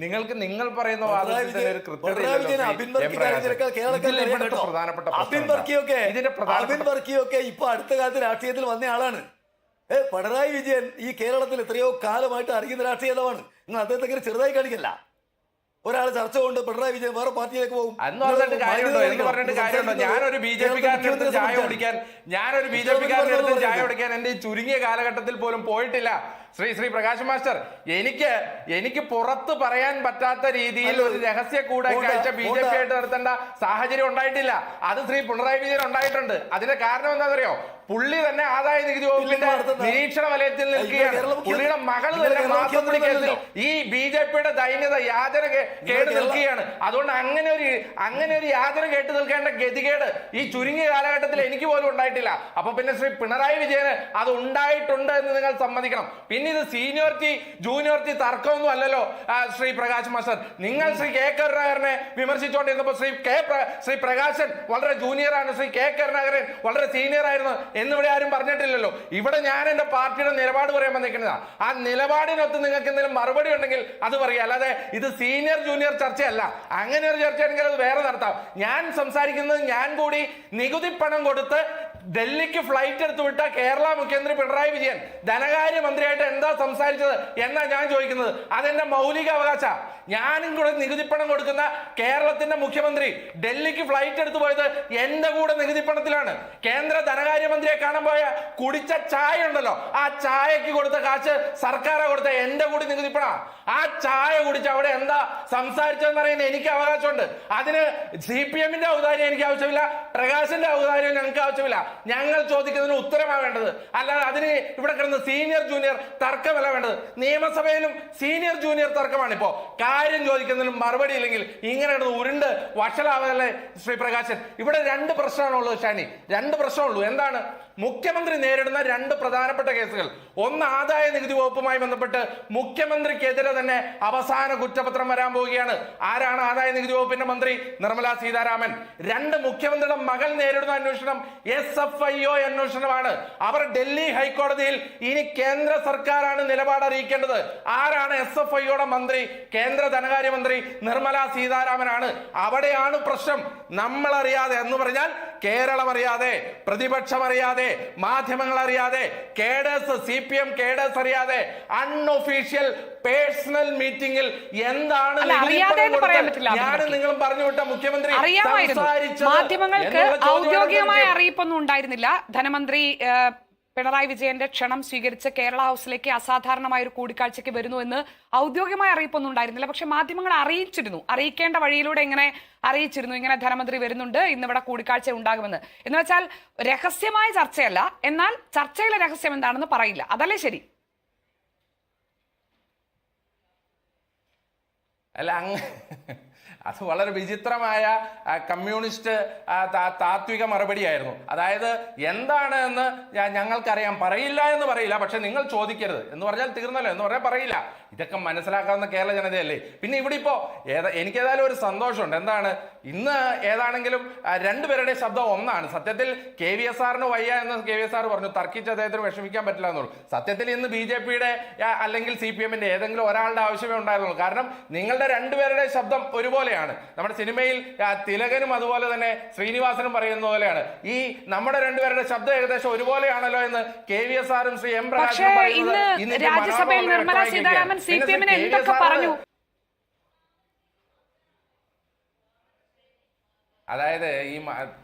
നിങ്ങൾക്ക് നിങ്ങൾ പറയുന്ന വാദത്തിന് ഒരു ഇപ്പൊ അടുത്ത കാലത്ത് രാഷ്ട്രീയത്തിൽ വന്ന ആളാണ്. പിണറായി വിജയൻ ഈ കേരളത്തിൽ എത്രയോ കാലമായിട്ട് അറിയുന്ന രാഷ്ട്രീയ നേതാവാണ്. നിങ്ങൾ അദ്ദേഹത്തെ ചെറുതായി കാണിക്കല്ല. ഒരാൾ ചർച്ച കൊണ്ട് പിണറായി വിജയൻ വേറെ പാർട്ടിയിലേക്ക് പോകും. ഞാനൊരു ബി ജെ പിക്കാരൻ്റെ ചായ കുടിക്കാൻ എന്റെ ചുരുങ്ങിയ കാലഘട്ടത്തിൽ പോലും പോയിട്ടില്ല. ശ്രീ പ്രകാശ് മാസ്റ്റർ, എനിക്ക് പുറത്ത് പറയാൻ പറ്റാത്ത രീതിയിൽ ഒരു രഹസ്യ കൂടിക്കാഴ്ച ബി ജെ പി ആയിട്ട് നടത്തേണ്ട സാഹചര്യം ഉണ്ടായിട്ടില്ല. അത് ശ്രീ പിണറായി വിജയൻ ഉണ്ടായിട്ടുണ്ട്. അതിന്റെ കാരണം എന്താണെന്നറിയോ? പുള്ളി തന്നെ ആദായ നികുതി വകുപ്പിന്റെ നിരീക്ഷണ വലയത്തിൽ നിൽക്കുകയാണ്. പുള്ളിയുടെ മകൾ തന്നെ മാസപ്പടി കേസിൽ ഈ ബി ജെ പിയുടെ ദൈന്യത യാചന കേട്ട് നിൽക്കുകയാണ്. അതുകൊണ്ട് അങ്ങനെ ഒരു യാചന കേട്ട് നിൽക്കേണ്ട ഗതികേട് ഈ ചുരുങ്ങിയ കാലഘട്ടത്തിൽ എനിക്ക് പോലും ഉണ്ടായിട്ടില്ല. അപ്പൊ പിന്നെ ശ്രീ പിണറായി വിജയന് അത് ഉണ്ടായിട്ടുണ്ട് എന്ന് നിങ്ങൾ സമ്മതിക്കണം. പിന്നെ ഇത് സീനിയോറിറ്റി ജൂനിയോറിറ്റി തർക്കമൊന്നും അല്ലല്ലോ ശ്രീ പ്രകാശ് മാസ്റ്റർ. നിങ്ങൾ ശ്രീ കെ കരുണാകരനെ വിമർശിച്ചുകൊണ്ടിരുന്നപ്പോൾ ശ്രീ പ്രകാശൻ വളരെ ജൂനിയറാണ്, ശ്രീ കെ കരുണാകരൻ വളരെ സീനിയർ ആയിരുന്നു എന്നിവിടെ ആരും പറഞ്ഞിട്ടില്ലല്ലോ. ഇവിടെ ഞാൻ എന്റെ പാർട്ടിയുടെ നിലപാട് പറയാൻ വന്നിരിക്കുന്നതാ. ആ നിലപാടിനൊത്ത് നിങ്ങൾക്ക് എന്തെങ്കിലും മറുപടി ഉണ്ടെങ്കിൽ അത് പറയാം. അല്ലാതെ ഇത് സീനിയർ ജൂനിയർ ചർച്ചയല്ല. അങ്ങനെ ഒരു ചർച്ചയാണെങ്കിൽ അത് വേറെ നടത്താം. ഞാൻ സംസാരിക്കുന്നത് ഞാൻ കൂടി നികുതി പണം കൊടുത്ത് ഡൽഹിക്ക് ഫ്ലൈറ്റ് എടുത്തു വിട്ട കേരള മുഖ്യമന്ത്രി പിണറായി വിജയൻ ധനകാര്യമന്ത്രിയായിട്ട് എന്താ സംസാരിച്ചത് എന്നാ ഞാൻ ചോദിക്കുന്നത്. അതെന്റെ മൗലിക അവകാശ. ഞാനും കൂടെ നികുതിപ്പണം കൊടുക്കുന്ന കേരളത്തിന്റെ മുഖ്യമന്ത്രി ഡൽഹിക്ക് ഫ്ലൈറ്റ് എടുത്തു പോയത് എന്റെ കൂടെ നികുതിപ്പണത്തിലാണ്. കേന്ദ്ര ധനകാര്യമന്ത്രിയെ കാണാൻ പോയ കുടിച്ച ചായ ഉണ്ടല്ലോ, ആ ചായക്ക് കൊടുത്ത കാശ് സർക്കാരാ കൊടുത്ത എന്റെ കൂടി നികുതിപ്പണ. ആ ചായ കുടിച്ച് അവിടെ എന്താ സംസാരിച്ചതെന്ന് അറിയാൻ എനിക്ക് അവകാശമുണ്ട്. അതിന് CPM-ന്റെ ഔദാര്യം എനിക്ക് ആവശ്യമില്ല, പ്രകാശിന്റെ ഔദാര്യം ഞങ്ങൾക്ക് ആവശ്യമില്ല. ഞങ്ങൾ ചോദിക്കുന്നതിന് ഉത്തരമാണ് വേണ്ടത്. അല്ലാതെ അതിന് ഇവിടെ കിടന്ന് സീനിയർ ജൂനിയർ തർക്കമല്ല വേണ്ടത്. നിയമസഭയിലും സീനിയർ ജൂനിയർ തർക്കമാണ്. ഇപ്പോ കാര്യം ചോദിക്കുന്നതിനും മറുപടി ഇല്ലെങ്കിൽ ഇങ്ങനെ കിടന്ന് ഉരുണ്ട് വഷളാവല്ലേ ശ്രീ പ്രകാശൻ? ഇവിടെ രണ്ട് പ്രശ്നമാണുള്ളത് ഷാനി, രണ്ട് പ്രശ്നമുള്ളൂ. എന്താണ്? മുഖ്യമന്ത്രി നേരിടുന്ന രണ്ട് പ്രധാനപ്പെട്ട കേസുകൾ. ഒന്ന്, ആദായ നികുതി വകുപ്പുമായി ബന്ധപ്പെട്ട് മുഖ്യമന്ത്രിക്കെതിരെ തന്നെ അവസാന കുറ്റപത്രം വരാൻ പോവുകയാണ്. ആരാണ് ആദായ നികുതി വകുപ്പിന്റെ മന്ത്രി? നിർമ്മല സീതാരാമൻ. രണ്ട്, മുഖ്യമന്ത്രിയുടെ മകൾ നേരിടുന്ന അന്വേഷണം SFIO അന്വേഷണമാണ്. അവർ ഡൽഹി ഹൈക്കോടതിയിൽ ഇനി കേന്ദ്ര സർക്കാരാണ് നിലപാട് അറിയിക്കേണ്ടത്. ആരാണ് SFIOയുടെ മന്ത്രി? കേന്ദ്ര ധനകാര്യമന്ത്രി നിർമ്മല സീതാരാമനാണ്. അവിടെയാണ് പ്രശ്നം. നമ്മൾ അറിയാതെ എന്ന് പറഞ്ഞാൽ കേരളം അറിയാതെ, പ്രതിപക്ഷം അറിയാതെ, മാധ്യമങ്ങൾ അറിയാതെ, കേഡേഴ്സ് CPM കേഡേഴ്സ് അറിയാതെ അൺഒഫീഷ്യൽ പേഴ്സണൽ മീറ്റിംഗിൽ എന്താണ് ഞാനും നിങ്ങളും പറഞ്ഞു വിട്ട മുഖ്യമന്ത്രി മാധ്യമങ്ങൾക്ക് ഔദ്യോഗികമായ അറിയിപ്പൊന്നും ഉണ്ടായിരുന്നില്ല. ധനമന്ത്രി പിണറായി വിജയന്റെ ക്ഷണം സ്വീകരിച്ച് കേരള ഹൗസിലേക്ക് അസാധാരണമായ ഒരു കൂടിക്കാഴ്ചയ്ക്ക് വരുന്നു എന്ന് ഔദ്യോഗികമായ അറിയിപ്പൊന്നും ഉണ്ടായിരുന്നില്ല. പക്ഷെ മാധ്യമങ്ങൾ അറിയിച്ചിരുന്നു, അറിയിക്കേണ്ട വഴിയിലൂടെ ഇങ്ങനെ അറിയിച്ചിരുന്നു, ഇങ്ങനെ ധനമന്ത്രി വരുന്നുണ്ട്, ഇന്നിവിടെ കൂടിക്കാഴ്ച ഉണ്ടാകുമെന്ന്. എന്ന് വെച്ചാൽ രഹസ്യമായ ചർച്ചയല്ല, എന്നാൽ ചർച്ചയിലെ രഹസ്യം എന്താണെന്ന് പറയില്ല. അതല്ലേ ശരി? അല്ല, അത് വളരെ വിചിത്രമായ കമ്മ്യൂണിസ്റ്റ് താത്വിക മറുപടിയായിരുന്നു. അതായത് എന്താണ് എന്ന് ഞങ്ങൾക്കറിയാം, പറയില്ല എന്ന് പറയില്ല, പക്ഷെ നിങ്ങൾ ചോദിക്കരുത് എന്ന് പറഞ്ഞാൽ തീർന്നല്ലോ, എന്ന് പറഞ്ഞാൽ പറയില്ല. ഇതൊക്കെ മനസ്സിലാക്കാവുന്ന കേരള ജനതയല്ലേ. പിന്നെ ഇവിടെ ഇപ്പോ എനിക്കേതായാലും ഒരു സന്തോഷമുണ്ട്. എന്താണ്? ഇന്ന് ഏതാണെങ്കിലും രണ്ടുപേരുടെ ശബ്ദം ഒന്നാണ്. സത്യത്തിൽ KVSRന് വയ്യ എന്ന് KVSR പറഞ്ഞു, തർക്കിച്ച് അദ്ദേഹത്തിന് വിഷമിക്കാൻ പറ്റില്ല എന്നുള്ളൂ. സത്യത്തിൽ ഇന്ന് BJPയുടെ അല്ലെങ്കിൽ CPM-ന്റെ ഏതെങ്കിലും ഒരാളുടെ ആവശ്യമേ ഉണ്ടായിരുന്നുള്ളൂ. കാരണം നിങ്ങളുടെ രണ്ടുപേരുടെ ശബ്ദം ഒരുപോലെയാണ്. നമ്മുടെ സിനിമയിൽ തിലകനും അതുപോലെ തന്നെ ശ്രീനിവാസനും പറയുന്ന പോലെയാണ്. ഈ നമ്മുടെ രണ്ടുപേരുടെ ശബ്ദം ഏകദേശം ഒരുപോലെയാണല്ലോ എന്ന് KVSR-ഉം ശ്രീ M പ്രകാശനും പറയുന്നത്. രാജ്യസഭയിൽ നിർമ്മല സീതാരാമൻ CPM-നെ എന്തൊക്കെ പറഞ്ഞു? അതായത് ഈ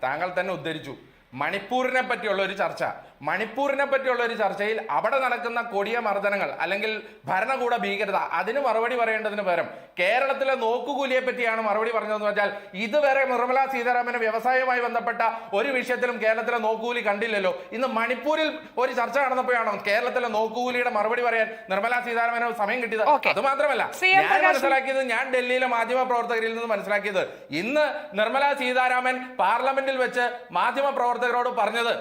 താങ്കൾ തന്നെ ഉദ്ധരിച്ചു മണിപ്പൂരിനെ പറ്റിയുള്ള ഒരു ചർച്ച. മണിപ്പൂരിനെ പറ്റിയുള്ള ഒരു ചർച്ചയിൽ അവിടെ നടക്കുന്ന കൊടിയ മർദ്ദനങ്ങൾ അല്ലെങ്കിൽ ഭരണകൂട ഭീകരത അതിന് മറുപടി പറയേണ്ടതിന് പകരം കേരളത്തിലെ നോക്കുകൂലിയെ പറ്റിയാണ് മറുപടി പറഞ്ഞതെന്ന് വെച്ചാൽ ഇതുവരെ നിർമ്മല സീതാരാമന് വ്യവസായവുമായി ബന്ധപ്പെട്ട ഒരു വിഷയത്തിലും കേരളത്തിലെ നോക്കുകൂലി കണ്ടില്ലല്ലോ. ഇന്ന് മണിപ്പൂരിൽ ഒരു ചർച്ച നടന്നപ്പോഴാണോ കേരളത്തിലെ നോക്കുകൂലിയുടെ മറുപടി പറയാൻ നിർമ്മല സീതാരാമന് സമയം കിട്ടിയത്? അത് മാത്രമല്ല, ഞാൻ മനസ്സിലാക്കിയത്, ഞാൻ ഡൽഹിയിലെ മാധ്യമ പ്രവർത്തകരിൽ നിന്ന് മനസ്സിലാക്കിയത്, ഇന്ന് നിർമ്മല സീതാരാമൻ പാർലമെന്റിൽ വെച്ച് മാധ്യമ പ്രവർത്തകരോട് പറഞ്ഞത്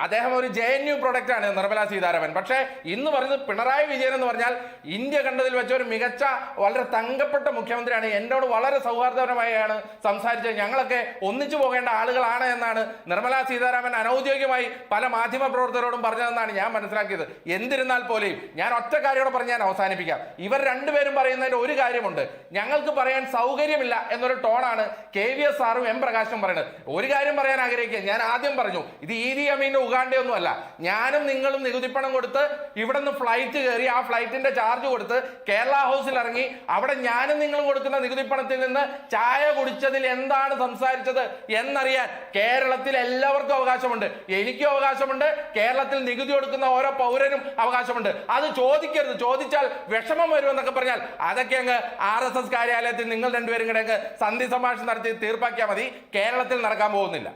അദ്ദേഹം ഒരു JNU പ്രൊഡക്റ്റ് ആണ് നിർമ്മലാ സീതാരാമൻ. പക്ഷേ ഇന്ന് പറയുന്നത് പിണറായി വിജയൻ എന്ന് പറഞ്ഞാൽ ഇന്ത്യ കണ്ടതിൽ വെച്ച ഒരു മികച്ച വളരെ തങ്കപ്പെട്ട മുഖ്യമന്ത്രിയാണ്. എന്നോട് വളരെ സൗഹാർദ്ദപരമായാണ് സംസാരിച്ചത്. ഞങ്ങളൊക്കെ ഒന്നിച്ചു പോകേണ്ട ആളുകളാണ് എന്നാണ് നിർമ്മലാ സീതാരാമൻ അനൗദ്യോഗികമായി പല മാധ്യമ പ്രവർത്തകരോടും പറഞ്ഞതെന്നാണ് ഞാൻ മനസ്സിലാക്കിയത്. എന്നിരുന്നാൽ പോലെയും ഞാൻ ഒറ്റ കാര്യത്തോടെ പറഞ്ഞ് ഞാൻ അവസാനിപ്പിക്കാം. ഇവർ രണ്ടുപേരും പറയുന്നതിന്റെ ഒരു കാര്യമുണ്ട്, ഞങ്ങൾക്ക് പറയാൻ സൗകര്യമില്ല എന്നൊരു ടോണാണ് KVS സാറും M പ്രകാശും പറയുന്നത്. ഒരു കാര്യം പറയാൻ ആഗ്രഹിക്കുക, ഞാൻ ആദ്യം പറഞ്ഞു ഇത് ഈദി അമീന്റെ ഉഗാണ്ടയൊന്നും അല്ല. ഞാനും നിങ്ങളും നികുതിപ്പണം കൊടുത്ത് ഇവിടെ നിന്ന് ഫ്ലൈറ്റ് കയറി ആ ഫ്ലൈറ്റിന്റെ ചാർജ് കൊടുത്ത് കേരള ഹൗസിൽ ഇറങ്ങി അവിടെ ഞാനും നിങ്ങളും കൊടുക്കുന്ന നികുതിപ്പണത്തിൽ നിന്ന് ചായ കുടിച്ചതിൽ എന്താണ് സംസാരിച്ചത് എന്നറിയാൻ കേരളത്തിൽ എല്ലാവർക്കും അവകാശമുണ്ട്. എനിക്കും അവകാശമുണ്ട്, കേരളത്തിൽ നികുതി കൊടുക്കുന്ന ഓരോ പൗരനും അവകാശമുണ്ട്. അത് ചോദിക്കരുത്, ചോദിച്ചാൽ വിഷമം വരുമെന്നൊക്കെ പറഞ്ഞാൽ അതൊക്കെ അങ്ങ് RSS കാര്യാലയത്തിൽ നിങ്ങൾ രണ്ടുപേരും കൂടെ അങ്ങ് സന്ധി സംഭാഷണം നടത്തി തീർപ്പാക്കിയാൽ മതി. കേരളത്തിൽ നടക്കാൻ പോകുന്നില്ല.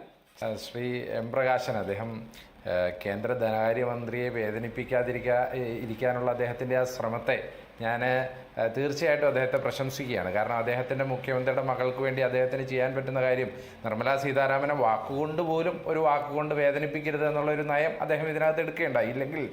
ശ്രീ M പ്രകാശൻ, അദ്ദേഹം കേന്ദ്ര ധനകാര്യമന്ത്രിയെ ഇരിക്കാനുള്ള അദ്ദേഹത്തിൻ്റെ ആ ശ്രമത്തെ ഞാൻ തീർച്ചയായിട്ടും അദ്ദേഹത്തെ പ്രശംസിക്കുകയാണ്. കാരണം അദ്ദേഹത്തിൻ്റെ മുഖ്യമന്ത്രിയുടെ മകൾക്ക് വേണ്ടി അദ്ദേഹത്തിന് ചെയ്യാൻ പറ്റുന്ന കാര്യം നിർമ്മലാ സീതാരാമനെ വാക്കുകൊണ്ട് പോലും ഒരു വാക്കുകൊണ്ട് വേദനിപ്പിക്കരുത് എന്നുള്ളൊരു നയം അദ്ദേഹം ഇതിനകത്ത് എടുക്കുകയുണ്ടായി. ഇല്ലെങ്കിൽ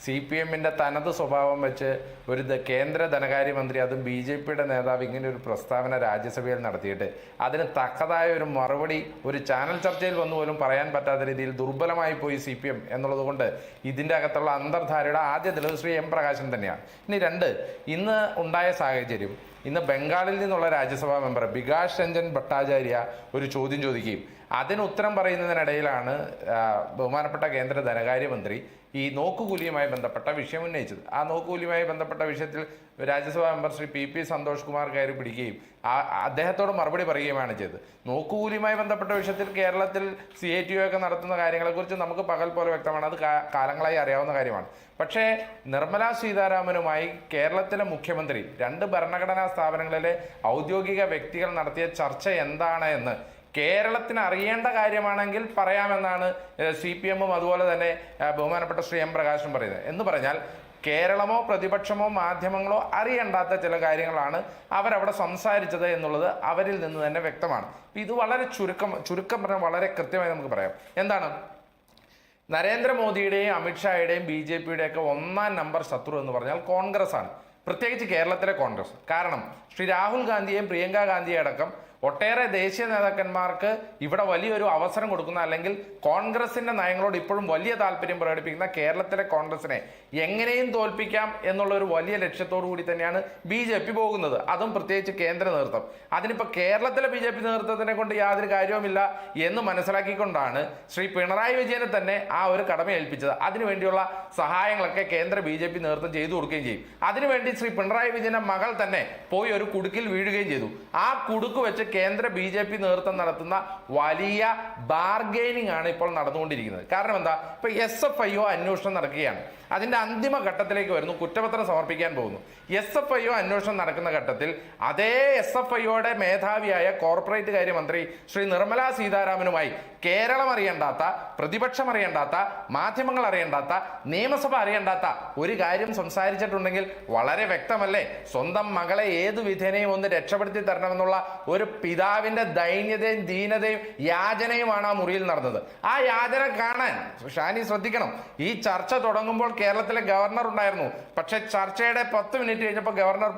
CPMന്റെ തനത് സ്വഭാവം വെച്ച് ഒരു കേന്ദ്ര ധനകാര്യമന്ത്രി, അതും BJPയുടെ നേതാവ് ഇങ്ങനെ ഒരു പ്രസ്താവന രാജ്യസഭയിൽ നടത്തിയിട്ട് അതിന് തക്കതായ ഒരു മറുപടി ഒരു ചാനൽ ചർച്ചയിൽ വന്നു പോലും പറയാൻ പറ്റാത്ത രീതിയിൽ ദുർബലമായി പോയി CPM എന്നുള്ളത് കൊണ്ട് ഇതിൻ്റെ അകത്തുള്ള അന്തർധാരയുടെ ആദ്യ തെളിവ് ശ്രീ M പ്രകാശൻ തന്നെയാണ്. ഇനി രണ്ട്, ഇന്ന് ഉണ്ടായ സാഹചര്യം, ഇന്ന് ബംഗാളിൽ നിന്നുള്ള രാജ്യസഭാ മെമ്പർ ബികാഷ് രഞ്ജൻ ഭട്ടാചാര്യ ഒരു ചോദ്യം ചോദിക്കുകയും അതിന് ഉത്തരം പറയുന്നതിനിടയിലാണ് ബഹുമാനപ്പെട്ട കേന്ദ്ര ധനകാര്യമന്ത്രി ഈ നോക്കുകൂലിയുമായി ബന്ധപ്പെട്ട വിഷയം ഉന്നയിച്ചത്. ആ നോക്കുകൂലിയുമായി ബന്ധപ്പെട്ട വിഷയത്തിൽ രാജ്യസഭാ മെമ്പർ ശ്രീ PP സന്തോഷ് കുമാർ കയറി പിടിക്കുകയും അദ്ദേഹത്തോട് മറുപടി പറയുകയുമാണ് ചെയ്തത്. നോക്കുകൂലിയുമായി ബന്ധപ്പെട്ട വിഷയത്തിൽ കേരളത്തിൽ CATO ഒക്കെ നടത്തുന്ന കാര്യങ്ങളെക്കുറിച്ച് നമുക്ക് പകൽ പോലെ വ്യക്തമാണ്, അത് കാലങ്ങളായി അറിയാവുന്ന കാര്യമാണ്. പക്ഷേ നിർമ്മലാ സീതാരാമനുമായി കേരളത്തിലെ മുഖ്യമന്ത്രി, രണ്ട് ഭരണഘടനാ സ്ഥാപനങ്ങളിലെ ഔദ്യോഗിക വ്യക്തികൾ നടത്തിയ ചർച്ച എന്താണ് എന്ന് കേരളത്തിന് അറിയേണ്ട കാര്യമാണെങ്കിൽ പറയാമെന്നാണ് CPMും അതുപോലെ തന്നെ ബഹുമാനപ്പെട്ട ശ്രീ M പ്രകാശും പറയുന്നത്. എന്ന് പറഞ്ഞാൽ കേരളമോ പ്രതിപക്ഷമോ മാധ്യമങ്ങളോ അറിയേണ്ടാത്ത ചില കാര്യങ്ങളാണ് അവരവിടെ സംസാരിച്ചത് എന്നുള്ളത് അവരിൽ നിന്ന് തന്നെ വ്യക്തമാണ്. ഇത് വളരെ ചുരുക്കം പറഞ്ഞാൽ വളരെ കൃത്യമായി നമുക്ക് പറയാം. എന്താണ്? നരേന്ദ്രമോദിയുടെയും അമിത്ഷായുടെയും BJPയുടെയും ഒക്കെ ഒന്നാം നമ്പർ ശത്രു എന്ന് പറഞ്ഞാൽ കോൺഗ്രസ് ആണ്, പ്രത്യേകിച്ച് കേരളത്തിലെ കോൺഗ്രസ്. കാരണം ശ്രീ രാഹുൽ ഗാന്ധിയെയും പ്രിയങ്ക ഗാന്ധിയെ അടക്കം ഒട്ടേറെ ദേശീയ നേതാക്കന്മാർക്ക് ഇവിടെ വലിയൊരു അവസരം കൊടുക്കുന്ന, അല്ലെങ്കിൽ കോൺഗ്രസിന്റെ നയങ്ങളോട് ഇപ്പോഴും വലിയ താല്പര്യം പ്രകടിപ്പിക്കുന്ന കേരളത്തിലെ കോൺഗ്രസിനെ എങ്ങനെയും തോൽപ്പിക്കാം എന്നുള്ള ഒരു വലിയ ലക്ഷ്യത്തോടു കൂടി തന്നെയാണ് BJP പോകുന്നത്. അതും പ്രത്യേകിച്ച് കേന്ദ്ര നേതൃത്വം. അതിനിപ്പോൾ കേരളത്തിലെ BJP നേതൃത്വത്തിനെ കൊണ്ട് യാതൊരു കാര്യവുമില്ല എന്ന് മനസ്സിലാക്കിക്കൊണ്ടാണ് ശ്രീ പിണറായി വിജയനെ തന്നെ ആ ഒരു കടമ ഏൽപ്പിച്ചത്. അതിനുവേണ്ടിയുള്ള സഹായങ്ങളൊക്കെ കേന്ദ്ര BJP നേതൃത്വം ചെയ്തു കൊടുക്കുകയും ചെയ്യും. അതിനുവേണ്ടി ശ്രീ പിണറായി വിജയന്റെ മകൾ തന്നെ പോയി ഒരു കുടുക്കിൽ വീഴുകയും ചെയ്തു. ആ കുടുക്ക് വെച്ച് കേന്ദ്ര BJP നേതൃത്വം നടത്തുന്ന വലിയ ബാർഗെയിനിങ് ആണ് ഇപ്പോൾ നടന്നുകൊണ്ടിരിക്കുന്നത്. കാരണം എന്താ? ഇപ്പൊ SFIO അന്വേഷണം നടക്കുകയാണ്, അതിന്റെ അന്തിമ ഘട്ടത്തിലേക്ക് വരുന്നു, കുറ്റപത്രം സമർപ്പിക്കാൻ പോകുന്നു. SFIO അന്വേഷണം നടക്കുന്ന ഘട്ടത്തിൽ അതേ SFIOയുടെ മേധാവിയായ കോർപ്പറേറ്റ് കാര്യമന്ത്രി ശ്രീ നിർമ്മലാ സീതാരാമനുമായി കേരളം അറിയേണ്ടാത്ത, പ്രതിപക്ഷം അറിയേണ്ടാത്ത, മാധ്യമങ്ങൾ അറിയേണ്ടാത്ത, നിയമസഭ അറിയേണ്ടാത്ത ഒരു കാര്യം സംസാരിച്ചിട്ടുണ്ടെങ്കിൽ വളരെ വ്യക്തമല്ലേ? സ്വന്തം മകളെ ഏതു വിധേനയും ഒന്ന് രക്ഷപ്പെടുത്തി തരണമെന്നുള്ള ഒരു പിതാവിന്റെ ദൈന്യതയും ദീനതയും യാചനയുമാണ് ആ മുറിയിൽ നടന്നത്. ആ യാചന കാണാൻ ഷാനി ശ്രദ്ധിക്കണം. ഈ ചർച്ച തുടങ്ങുമ്പോൾ കേരളത്തിലെ ഗവർണർ ഉണ്ടായിരുന്നു, പക്ഷെ ചർച്ചയുടെ 10 മിനിറ്റ് കഴിഞ്ഞപ്പോൾ ഗവർണർ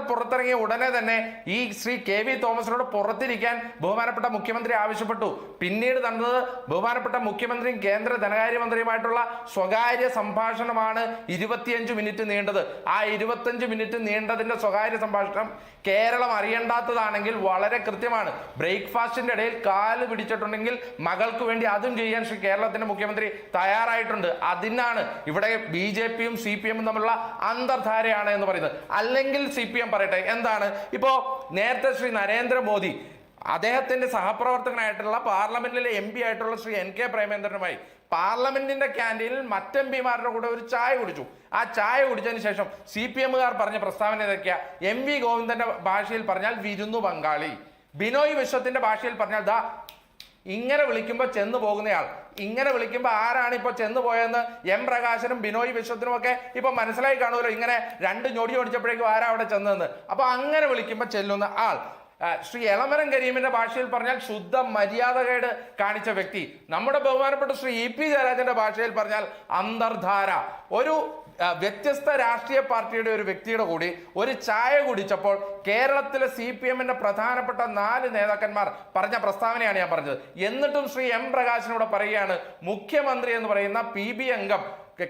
പുറത്തിറങ്ങിയ ഉടനെ തന്നെ ഈ ശ്രീ KV തോമസിനോട് പുറത്തിരിക്കാൻ ബഹുമാനപ്പെട്ട മുഖ്യമന്ത്രി ആവശ്യപ്പെട്ടു. പിന്നീട് നടന്നത് ബഹുമാനപ്പെട്ട മുഖ്യമന്ത്രിയും കേന്ദ്ര ധനകാര്യമന്ത്രിയുമായിട്ടുള്ള സ്വകാര്യ സംഭാഷണമാണ് 25 മിനിറ്റ് നീണ്ടത്. ആ 25 മിനിറ്റ് നീണ്ടതിന്റെ സ്വകാര്യ സംഭാഷണം കേരളം അറിയേണ്ടാത്തതാണെങ്കിൽ വളരെ കൃത്യമാണ്. ബ്രേക്ക്ഫാസ്റ്റിന്റെ ഇടയിൽ കാല് പിടിച്ചിട്ടുണ്ടെങ്കിൽ മകൾക്ക് വേണ്ടി അതും ചെയ്യാൻ ശ്രീ കേരളത്തിന്റെ മുഖ്യമന്ത്രി തയ്യാറായിട്ടുണ്ട്. അതിനാണ് ഇവിടെ BJPയും CPMും തമ്മിലുള്ള അന്തർധാരയാണ് എന്ന് പറയുന്നത്. അല്ലെങ്കിൽ CPM പറയട്ടെ എന്താണ്? ഇപ്പോ നേരത്തെ ശ്രീ നരേന്ദ്രമോദി അദ്ദേഹത്തിന്റെ സഹപ്രവർത്തകനായിട്ടുള്ള പാർലമെന്റിലെ MP ആയിട്ടുള്ള ശ്രീ NK പ്രേമേന്ദ്രനുമായി പാർലമെന്റിന്റെ ക്യാൻറ്റീനിൽ മറ്റ് MPമാരുടെ കൂടെ ഒരു ചായ കുടിച്ചു. ആ ചായ കുടിച്ചതിന് ശേഷം CPMകാർ പറഞ്ഞ പ്രസ്താവന ഏതൊക്കെയാ? MV ഗോവിന്ദന്റെ ഭാഷയിൽ പറഞ്ഞാൽ വിരുന്നു പങ്കാളി, ബിനോയ് വിശ്വത്തിന്റെ ഭാഷയിൽ പറഞ്ഞാൽ ദാ ഇങ്ങനെ വിളിക്കുമ്പോൾ ചെന്ന് പോകുന്നയാൾ. ഇങ്ങനെ വിളിക്കുമ്പോൾ ആരാണ് ഇപ്പൊ ചെന്ന് പോയെന്ന് M പ്രകാശനും ബിനോയ് വിശ്വത്തിനും ഒക്കെ ഇപ്പൊ മനസ്സിലായി കാണുമല്ലോ. ഇങ്ങനെ രണ്ട് ഞൊടി ഓടിച്ചപ്പോഴേക്കും ആരാ അവിടെ ചെന്നതെന്ന്. അപ്പൊ അങ്ങനെ വിളിക്കുമ്പോൾ ചെല്ലുന്ന ആൾ ശ്രീ എളമരം കരീമിന്റെ ഭാഷയിൽ പറഞ്ഞാൽ ശുദ്ധ മര്യാദകേട് കാണിച്ച വ്യക്തി, നമ്മുടെ ബഹുമാനപ്പെട്ട ശ്രീ ഇ പി ജയരാജന്റെ ഭാഷയിൽ പറഞ്ഞാൽ അന്തർധാര. ഒരു വ്യത്യസ്ത രാഷ്ട്രീയ പാർട്ടിയുടെ ഒരു വ്യക്തിയുടെ കൂടി ഒരു ചായ കുടിച്ചപ്പോൾ കേരളത്തിലെ CPM-ന്റെ പ്രധാനപ്പെട്ട 4 നേതാക്കന്മാർ പറഞ്ഞ പ്രസ്താവനയാണ് ഞാൻ പറഞ്ഞത്. എന്നിട്ടും ശ്രീ എം പ്രകാശിനോട് പറയുകയാണ് മുഖ്യമന്ത്രി എന്ന് പറയുന്ന PB അംഗം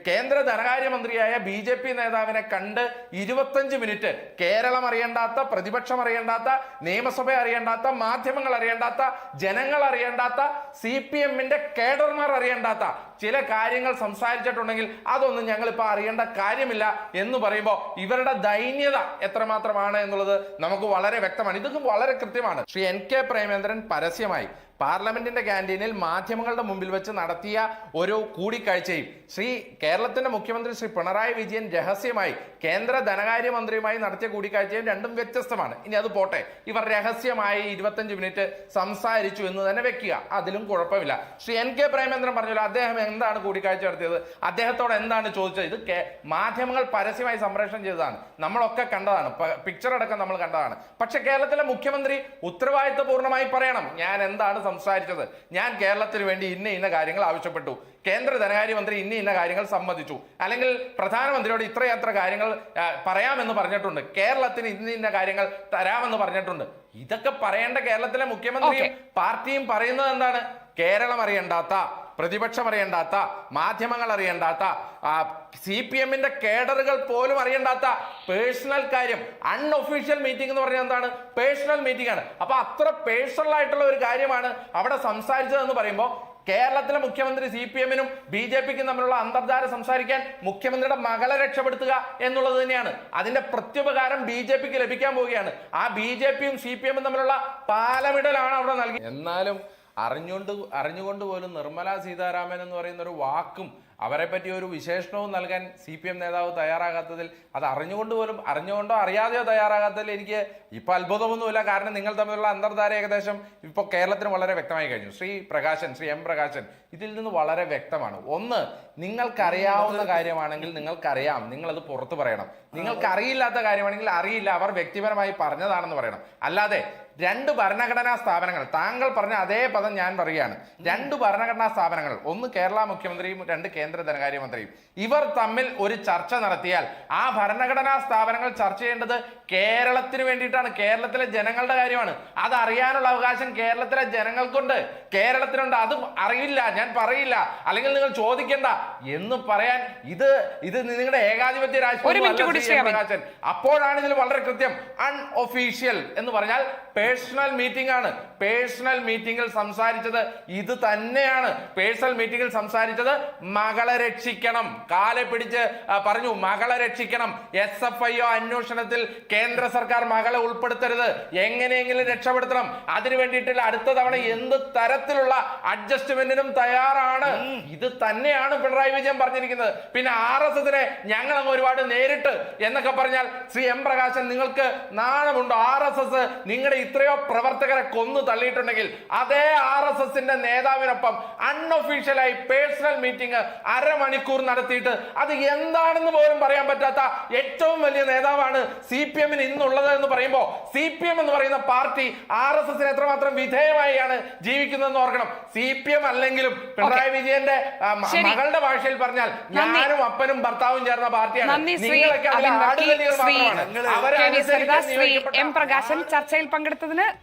കേന്ദ്ര ധനകാര്യമന്ത്രിയായ BJP നേതാവിനെ കണ്ട് 25 മിനിറ്റ് കേരളം അറിയേണ്ടാത്ത, പ്രതിപക്ഷം അറിയേണ്ടാത്ത, നിയമസഭ അറിയേണ്ടാത്ത, മാധ്യമങ്ങൾ അറിയേണ്ടാത്ത, ജനങ്ങൾ അറിയേണ്ടാത്ത, CPM-ന്റെ കേഡർമാർ അറിയേണ്ടാത്ത ചില കാര്യങ്ങൾ സംസാരിച്ചിട്ടുണ്ടെങ്കിൽ അതൊന്നും ഞങ്ങൾ ഇപ്പൊ അറിയേണ്ട കാര്യമില്ല എന്ന് പറയുമ്പോൾ ഇവരുടെ ദൈന്യത എത്രമാത്രമാണ് എന്നുള്ളത് നമുക്ക് വളരെ വ്യക്തമാണ്. ഇതൊക്കെ വളരെ കൃത്യമാണ്. ശ്രീ NK പ്രേമേന്ദ്രൻ പരസ്യമായി പാർലമെന്റിന്റെ ക്യാൻറ്റീനിൽ മാധ്യമങ്ങളുടെ മുമ്പിൽ വെച്ച് നടത്തിയ ഒരു കൂടിക്കാഴ്ചയും കേരളത്തിന്റെ മുഖ്യമന്ത്രി ശ്രീ പിണറായി വിജയൻ രഹസ്യമായി കേന്ദ്ര ധനകാര്യമന്ത്രിയുമായി നടത്തിയ കൂടിക്കാഴ്ചയും രണ്ടും വ്യത്യസ്തമാണ്. ഇനി അത് പോട്ടെ, ഇവർ രഹസ്യമായി 25 മിനിറ്റ് സംസാരിച്ചു എന്ന് തന്നെ വെക്കുക, അതിലും കുഴപ്പമില്ല. ശ്രീ NK പ്രേമേന്ദ്രൻ പറഞ്ഞല്ലോ അദ്ദേഹം എന്താണ് കൂടിക്കാഴ്ച നടത്തിയത്, അദ്ദേഹത്തോട് എന്താണ് ചോദിച്ചത്, ഇത് മാധ്യമങ്ങൾ പരസ്യമായി സംപ്രേഷണം ചെയ്തതാണ്, നമ്മളൊക്കെ കണ്ടതാണ്, പിക്ചർ അടക്കം നമ്മൾ കണ്ടതാണ്. പക്ഷെ കേരളത്തിലെ മുഖ്യമന്ത്രി ഉത്തരവാദിത്വപൂർണ്ണമായി പറയണം ഞാൻ എന്താണ് സംസാരിച്ചത്, ഞാൻ കേരളത്തിന് വേണ്ടി ഇന്ന കാര്യങ്ങൾ ആവശ്യപ്പെട്ടു, കേന്ദ്ര ധനകാര്യമന്ത്രി ഇന്ന കാര്യങ്ങൾ സമ്മതിച്ചു, അല്ലെങ്കിൽ പ്രധാനമന്ത്രിയോട് ഇത്രയത്ര കാര്യങ്ങൾ പറയാമെന്ന് പറഞ്ഞിട്ടുണ്ട്, കേരളത്തിന് ഇന്ന കാര്യങ്ങൾ തരാമെന്ന് പറഞ്ഞിട്ടുണ്ട്. ഇതൊക്കെ പറയേണ്ട കേരളത്തിലെ മുഖ്യമന്ത്രിയും പാർട്ടിയും പറയുന്നത് എന്താണ്? കേരളം അറിയണ്ടാത്ത, പ്രതിപക്ഷം അറിയണ്ടാത്ത, മാധ്യമങ്ങൾ അറിയണ്ടാത്ത, CPM-ന്റെ കേഡറുകൾ പോലും അറിയണ്ടാത്ത പേഴ്സണൽ കാര്യം. അൺഒഫീഷ്യൽ മീറ്റിംഗ് എന്ന് പറഞ്ഞാൽ എന്താണ്? പേഴ്സണൽ മീറ്റിംഗ് ആണ്. അപ്പൊ അത്ര പേഴ്സണൽ ആയിട്ടുള്ള ഒരു കാര്യമാണ് അവിടെ സംസാരിച്ചതെന്ന് പറയുമ്പോൾ കേരളത്തിലെ മുഖ്യമന്ത്രി CPM-നും BJP-ക്കും തമ്മിലുള്ള അന്തർധാര സംസാരിക്കാൻ മുഖ്യമന്ത്രിയുടെ മകളെ രക്ഷപ്പെടുത്തുക എന്നുള്ളത് തന്നെയാണ്. അതിന്റെ പ്രത്യുപകാരം BJP-ക്ക് ലഭിക്കാൻ പോവുകയാണ്. ആ BJP-യും CPM-ഉം തമ്മിലുള്ള പാലമിടലാണ് അവിടെ നൽകി. എന്നാലും അറിഞ്ഞുകൊണ്ട് പോലും നിർമ്മല സീതാരാമൻ എന്ന് പറയുന്ന ഒരു വാക്കും അവരെ പറ്റി ഒരു വിശേഷണവും നൽകാൻ CPM നേതാവ് തയ്യാറാകാത്തതിൽ, അത് അറിഞ്ഞുകൊണ്ടോ അറിയാതെയോ തയ്യാറാകാത്തതിൽ എനിക്ക് ഇപ്പൊ അത്ഭുതമൊന്നുമില്ല. കാരണം നിങ്ങൾ തമ്മിലുള്ള അന്തർധാര ഏകദേശം ഇപ്പോൾ കേരളത്തിന് വളരെ വ്യക്തമായി കഴിഞ്ഞു. ശ്രീ M പ്രകാശൻ ഇതിൽ നിന്ന് വളരെ വ്യക്തമാണ്. ഒന്ന്, നിങ്ങൾക്കറിയാവുന്ന കാര്യമാണെങ്കിൽ നിങ്ങൾക്കറിയാം, നിങ്ങളത് പുറത്തു പറയണം. നിങ്ങൾക്കറിയില്ലാത്ത കാര്യമാണെങ്കിൽ അറിയില്ല, അവർ വ്യക്തിപരമായി പറഞ്ഞതാണെന്ന് പറയണം. അല്ലാതെ 2 ഭരണഘടനാ സ്ഥാപനങ്ങൾ, താങ്കൾ പറഞ്ഞ അതേ പദം ഞാൻ പറയുകയാണ്, 2 ഭരണഘടനാ സ്ഥാപനങ്ങൾ, ഒന്ന് കേരള മുഖ്യമന്ത്രിയും 2 കേന്ദ്ര ധനകാര്യമന്ത്രിയും, ഇവർ തമ്മിൽ ഒരു ചർച്ച നടത്തിയാൽ ആ ഭരണഘടനാ സ്ഥാപനങ്ങൾ ചർച്ച ചെയ്യേണ്ടത് കേരളത്തിന് വേണ്ടിയിട്ടാണ്, കേരളത്തിലെ ജനങ്ങളുടെ കാര്യമാണ്. അത് അറിയാനുള്ള അവകാശം കേരളത്തിലെ ജനങ്ങൾക്കുണ്ട്, കേരളത്തിനുണ്ട്. അത് അറിയില്ല, ഞാൻ പറയില്ല, അല്ലെങ്കിൽ നിങ്ങൾ ചോദിക്കണ്ട എന്ന് പറയാൻ ഇത് നിങ്ങളുടെ ഏകാധിപത്യ രാഷ്ട്രീയം. അപ്പോഴാണ് ഇതിൽ വളരെ കൃത്യം. അൺഒഫീഷ്യൽ എന്ന് പറഞ്ഞാൽ പേഴ്സണൽ മീറ്റിംഗ് ആണ്. പേഴ്സണൽ മീറ്റിംഗിൽ സംസാരിച്ചത് ഇത് തന്നെയാണ്. പേഴ്സണൽ മീറ്റിംഗിൽ സംസാരിച്ചത് മകളെ രക്ഷിക്കണം, കാലെ പിടിച്ച് പറഞ്ഞു മകളെ രക്ഷിക്കണം, SFIO അന്വേഷണത്തിൽ കേന്ദ്ര സർക്കാർ മകളെ ഉൾപ്പെടുത്തരുത്, എങ്ങനെയെങ്കിലും രക്ഷപ്പെടുത്തണം, അതിനു വേണ്ടിയിട്ട് അടുത്ത തവണ എന്ത് തരത്തിലുള്ള അഡ്ജസ്റ്റ്മെന്റിനും തയ്യാറാണ്. ഇത് തന്നെയാണ് പിണറായി വിജയൻ പറഞ്ഞിരിക്കുന്നത്. പിന്നെ RSS-നെ ഞങ്ങൾ അങ്ങ് ഒരുപാട് നേരിട്ട് എന്നൊക്കെ പറഞ്ഞാൽ ശ്രീ M പ്രകാശൻ, നിങ്ങൾക്ക് നാണമുണ്ടോ? RSS നിങ്ങളുടെ ഇത്രയോ പ്രവർത്തകരെ കൊന്നു തള്ളിയിട്ടുണ്ടെങ്കിൽ അതേ RSS-ന്റെ നേതാവിനൊപ്പം അൺഒഫീഷ്യലായി പേഴ്സണൽ മീറ്റിംഗ് അരമണിക്കൂർ നടത്തിയിട്ട് അത് എന്താണെന്ന് പോലും പറയാൻ പറ്റാത്ത ഏറ്റവും വലിയ നേതാവാണ് CPM-ന് ഇന്നുള്ളത് എന്ന് പറയുമ്പോൾ CPM എന്ന് പറയുന്ന പാർട്ടി RSS-ന് എത്രമാത്രം വിധേയമായാണ് ജീവിക്കുന്നതെന്ന് ഓർക്കണം. CPM അല്ലെങ്കിലും പിണറായി വിജയന്റെ മകളുടെ ഭാഷയിൽ പറഞ്ഞാൽ ഞാനും അപ്പനും ഭർത്താവും ചേർന്ന പാർട്ടിയാണ്. നിങ്ങളൊക്കെ M പ്രകാശൻ ചർച്ചയിൽ പങ്കെടുത്തതിന്